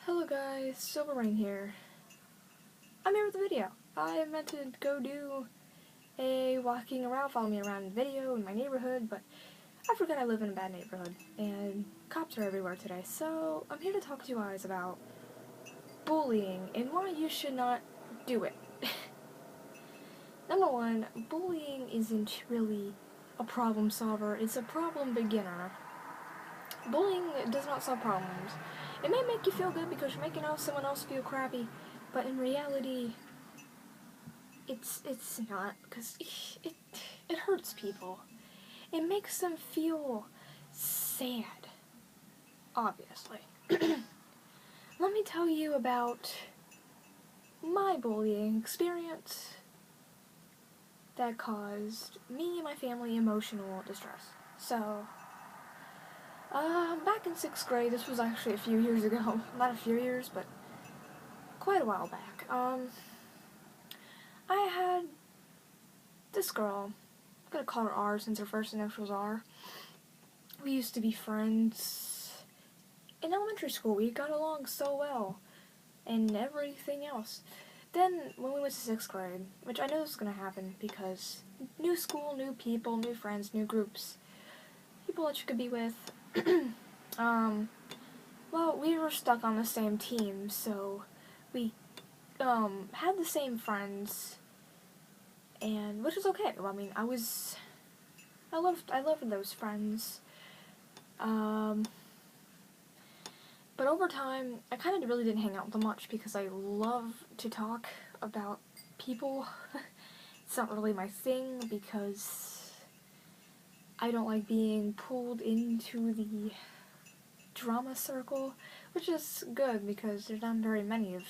Hello guys, Silverrain here. I'm here with a video. I meant to go do a walking around, follow me around video in my neighborhood, but I forgot I live in a bad neighborhood, and cops are everywhere today, so I'm here to talk to you guys about bullying and why you should not do it. Number one, bullying isn't really a problem solver, it's a problem beginner. Bullying does not solve problems. It may make you feel good because you're making someone else feel crappy, but in reality, it's not, because it hurts people. It makes them feel sad, obviously. Let me tell you about my bullying experience that caused me and my family emotional distress. So, back in 6th grade, this was actually a few years ago, not a few years, but quite a while back, I had this girl, I'm gonna call her R since her first initials are. We used to be friends in elementary school. We got along so well, and everything else. Then, when we went to 6th grade, which I know this is gonna happen because new school, new people, new friends, new groups, people that you could be with, well, we were stuck on the same team, so we, had the same friends, and, which was okay. I mean, I loved those friends, but over time, I kind of really didn't hang out with them much because I love to talk about people. It's not really my thing because I don't like being pulled into the drama circle, which is good because there's not very many of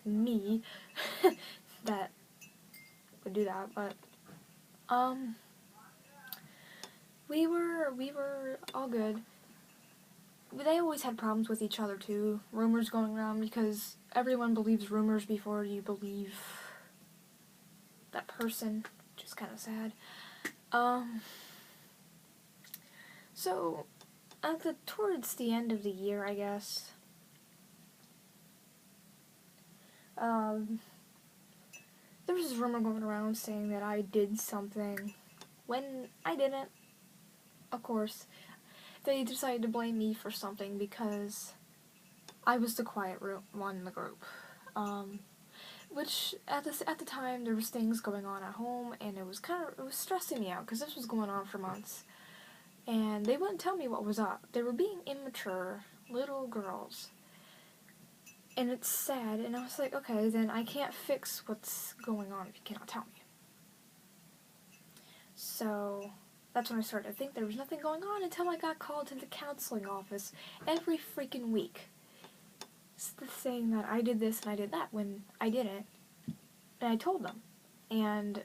me that would do that, but, we were all good. They always had problems with each other too, rumors going around, because everyone believes rumors before you believe that person, which is kind of sad. So, towards the end of the year, I guess, there was this rumor going around saying that I did something when I didn't. Of course, they decided to blame me for something because I was the quiet one in the group. Which at the time there was things going on at home, and it was stressing me out because this was going on for months, and they wouldn't tell me what was up. They were being immature little girls, and it's sad. And I was like, okay, then I can't fix what's going on if you cannot tell me. So that's when I started to think there was nothing going on until I got called to the counseling office every freaking week. Saying that I did this and I did that when I didn't. And I told them. And,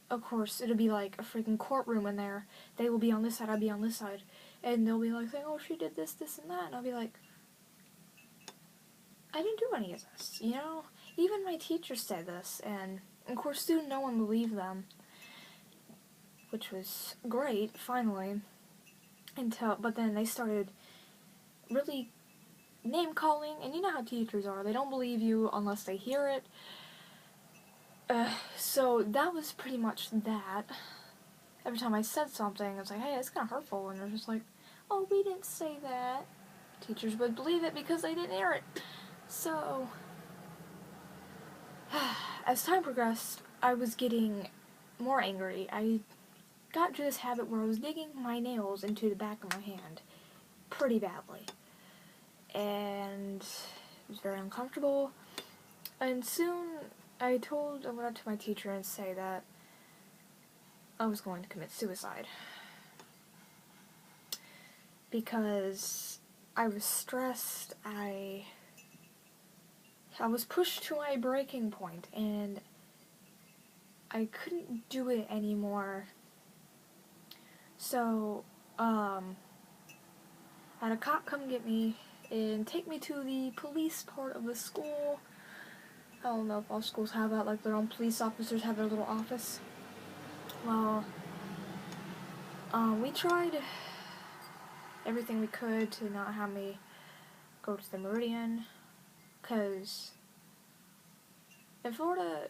of course, it'll be like a freaking courtroom in there. They will be on this side, I'll be on this side. And they'll be like saying, oh, she did this, this, and that. And I'll be like, I didn't do any of this, you know? Even my teacher said this. And, of course, soon no one believed them. Which was great, finally. But then they started really name-calling, and you know how teachers are. They don't believe you unless they hear it. So that was pretty much that. Every time I said something, it's like, hey, it's kind of hurtful, and they're just like, oh, we didn't say that. Teachers would believe it because they didn't hear it. So, as time progressed, I was getting more angry. I got into this habit where I was digging my nails into the back of my hand pretty badly. And it was very uncomfortable. And soon I went up to my teacher and say that I was going to commit suicide. Because I was stressed, I was pushed to my breaking point, and I couldn't do it anymore. So, I had a cop come get me and take me to the police part of the school. I don't know if all schools have that, like their own police officers have their little office. Well, we tried everything we could to not have me go to the Meridian. because in Florida,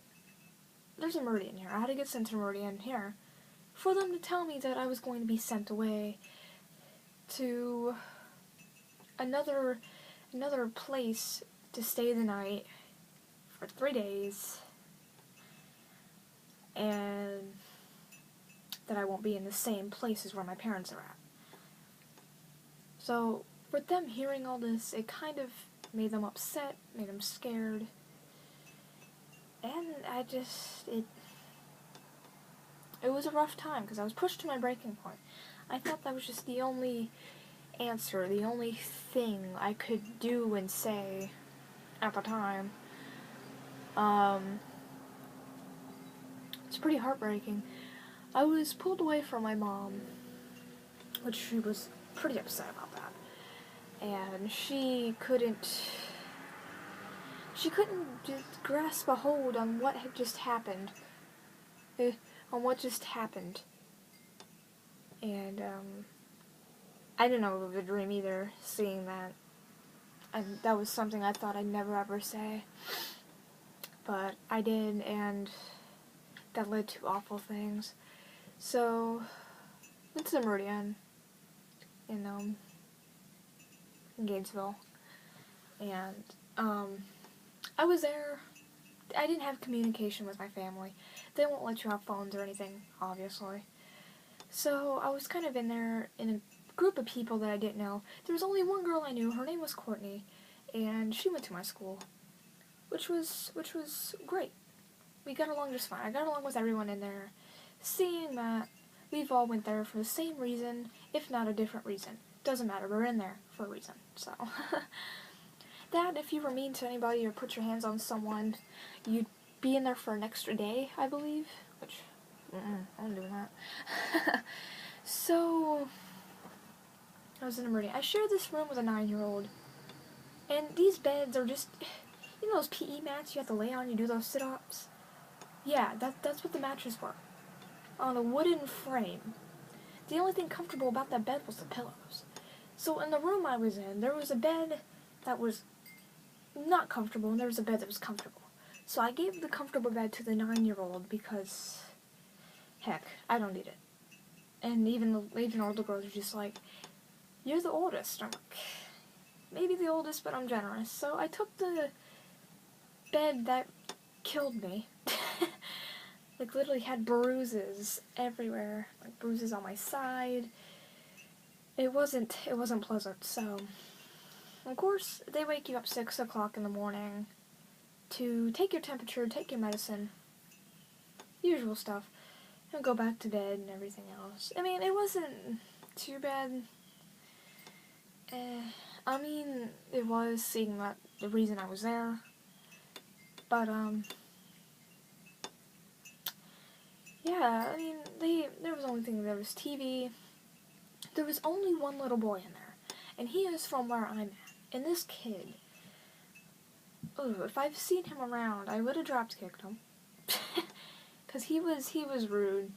there's a Meridian here. I had to get sent to Meridian here for them to tell me that I was going to be sent away to another place to stay the night for 3 days, and that I won't be in the same place as where my parents are at. So, with them hearing all this, it kind of made them upset, made them scared, and it was a rough time, because I was pushed to my breaking point. I thought that was just the only answer, the only thing I could do and say at the time. It's pretty heartbreaking. I was pulled away from my mom, which she was pretty upset about that. And she couldn't just grasp a hold on what had just happened. On what just happened. And, I didn't know it was a dream either, seeing that. And that was something I thought I'd never ever say. But I did, and that led to awful things. So, went to the Meridian in Gainesville. And, I was there. I didn't have communication with my family. They won't let you have phones or anything, obviously. So, I was kind of in there in a group of people that I didn't know. There was only one girl I knew. Her name was Courtney, and she went to my school, which was great. We got along just fine. I got along with everyone in there, seeing that we've all went there for the same reason, if not a different reason. Doesn't matter, we're in there for a reason, so. That, if you were mean to anybody or put your hands on someone, you'd be in there for an extra day, I believe, which, I'm doing that. So, I was in a Meridian. I shared this room with a 9-year-old, and these beds are just, you know those PE mats you have to lay on, you do those sit-ups? Yeah, that's what the mattress were, on a wooden frame. The only thing comfortable about that bed was the pillows. So in the room I was in, there was a bed that was not comfortable, and there was a bed that was comfortable. So I gave the comfortable bed to the 9-year-old because, heck, I don't need it. And even older girls are just like, you're the oldest. I'm like, maybe the oldest, but I'm generous. So I took the bed that killed me. Like, literally had bruises everywhere. Like, bruises on my side. It wasn't pleasant, so. Of course, they wake you up 6 o'clock in the morning to take your temperature, take your medicine. Usual stuff. And go back to bed and everything else. I mean, it wasn't too bad. I mean, it was, seeing that the reason I was there. But, yeah, I mean, there was there was TV. There was only one little boy in there, and he is from where I'm at. And this kid, if I've seen him around, I would have drop-kicked him. Because he was rude.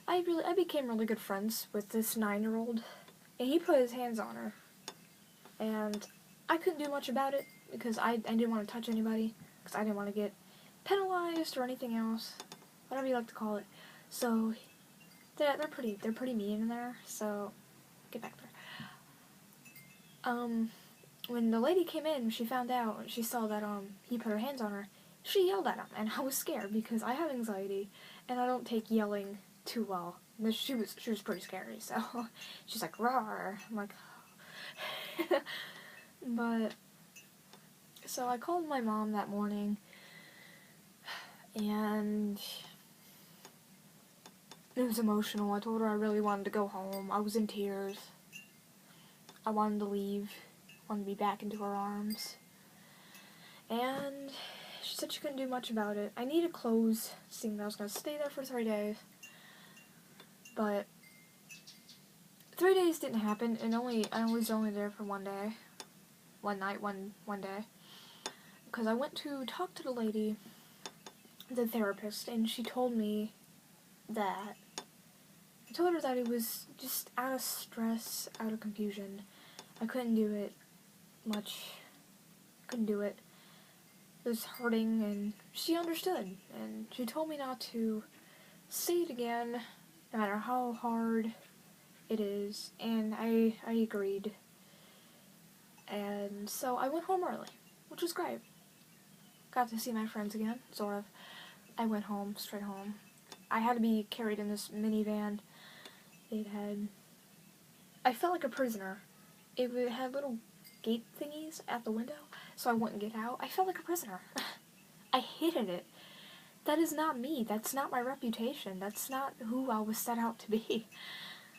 I became really good friends with this 9-year-old, and he put his hands on her. And I couldn't do much about it, because I didn't want to touch anybody, because I didn't want to get penalized or anything else, whatever you like to call it. So, they're pretty mean in there, so, get back there. When the lady came in, she found out, she saw that, he put her hands on her, she yelled at him, and I was scared, because I have anxiety, and I don't take yelling too well. She was pretty scary, so, she's like, "Rawr." I'm like, but, so I called my mom that morning, and it was emotional. I told her I really wanted to go home. I was in tears. I wanted to leave. I wanted to be back into her arms. And she said she couldn't do much about it. I needed clothes, seeing that I was going to stay there for 3 days. But 3 days didn't happen, and I was only there for 1 day. One night, one day. Because I went to talk to the lady, the therapist, and she told me that, I told her that it was just out of stress, out of confusion. I couldn't do it much. Couldn't do it. was hurting, and she understood, and she told me not to say it again, no matter how hard it is, and I agreed. And so I went home early, which was great. Got to see my friends again, sort of. I went home, straight home. I had to be carried in this minivan. I felt like a prisoner. It had little gate thingies at the window, so I wouldn't get out. I felt like a prisoner. I hated it. That is not me. That's not my reputation. That's not who I was set out to be.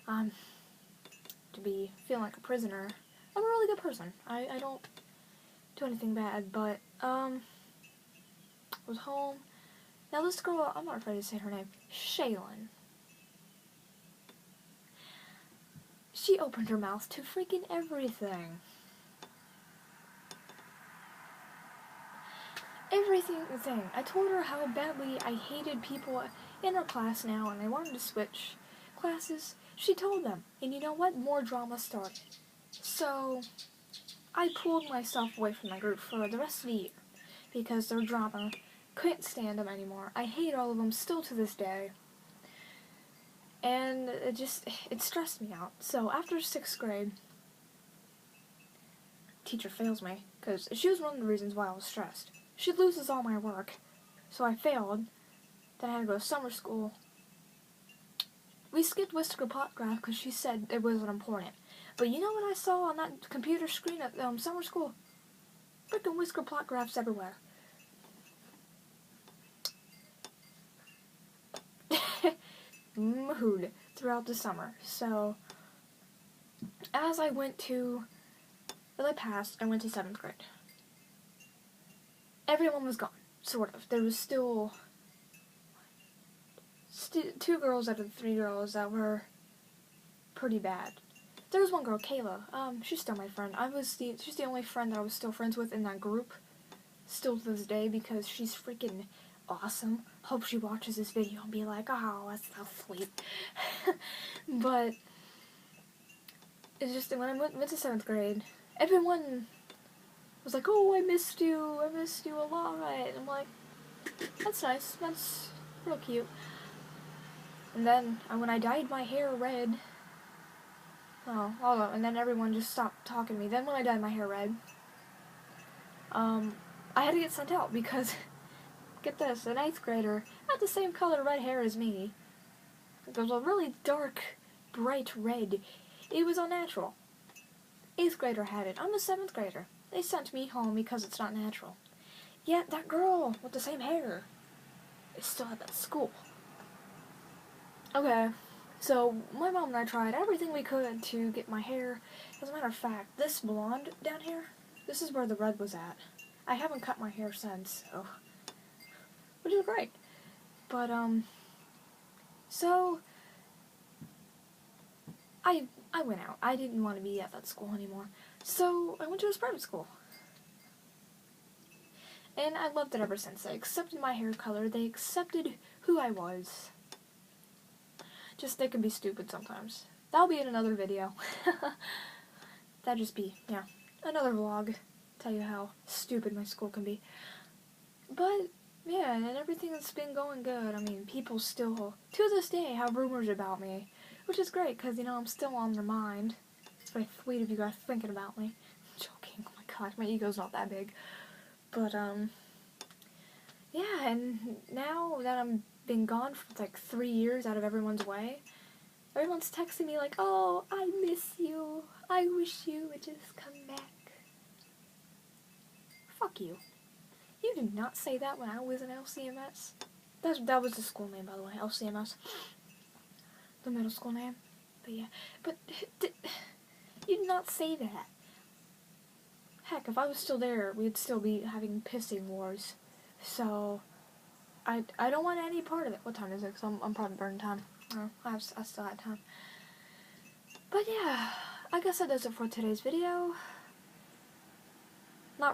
To be feeling like a prisoner. I'm a really good person. I don't do anything bad, but, I was home. Now this girl, I'm not afraid to say her name, Shaylin. She opened her mouth to freaking everything. Everything. I told her how badly I hated people in her class now, and I wanted to switch classes. She told them, and you know what? More drama started. So, I pulled myself away from my group for the rest of the year, because their drama, couldn't stand them anymore. I hate all of them still to this day. And it stressed me out. So after 6th grade, teacher fails me, because she was one of the reasons why I was stressed. She loses all my work, so I failed. Then I had to go to summer school. We skipped Whisker Plot Graph because she said it wasn't important. But you know what I saw on that computer screen at summer school? Freaking Whisker Plot Graphs everywhere. Mood throughout the summer. So, as I went to, I went to 7th grade. Everyone was gone, sort of. There was still 2 girls out of the 3 girls that were pretty bad. There was one girl, Kayla. She's still my friend. She's the only friend that I was still friends with in that group, still to this day, because she's freaking awesome. Hope she watches this video and be like, oh, that's so sweet. But it's just when I went to 7th grade, everyone was like, oh, I missed you a lot. And I'm like, that's nice, that's real cute. And then when I dyed my hair red, and then everyone just stopped talking to me. Then when I dyed my hair red, I had to get sent out because, get this, an 8th grader had the same color red hair as me. It was a really dark, bright red. It was unnatural. 8th grader had it. I'm a 7th grader. They sent me home because it's not natural. Yet that girl with the same hair is still at that school. Okay, so my mom and I tried everything we could to get my hair. As a matter of fact, this blonde down here, this is where the red was at. I haven't cut my hair since, so, which is great. But, so, I went out. I didn't want to be at that school anymore. So, I went to a private school. And I loved it ever since. They accepted my hair color. They accepted who I was. Just, they can be stupid sometimes. That'll be in another video. That'd just be, yeah, another vlog. Tell you how stupid my school can be. But, yeah, and everything has been going good. I mean, people still, to this day, have rumors about me. Which is great, because, you know, I'm still on their mind. It's very sweet of you guys thinking about me. I'm joking. Oh my gosh, my ego's not that big. But, yeah, and now that I'm been gone for like 3 years out of everyone's way, everyone's texting me like, oh, I miss you. I wish you would just come back. Fuck you. You did not say that when I was in LCMS. That was the school name, by the way, LCMS. The middle school name. But yeah, but you did not say that. Heck, if I was still there, we'd still be having pissing wars. So, I don't want any part of it. What time is it? Because I'm probably burning time. Oh, I still have time. But yeah, I guess that does it for today's video.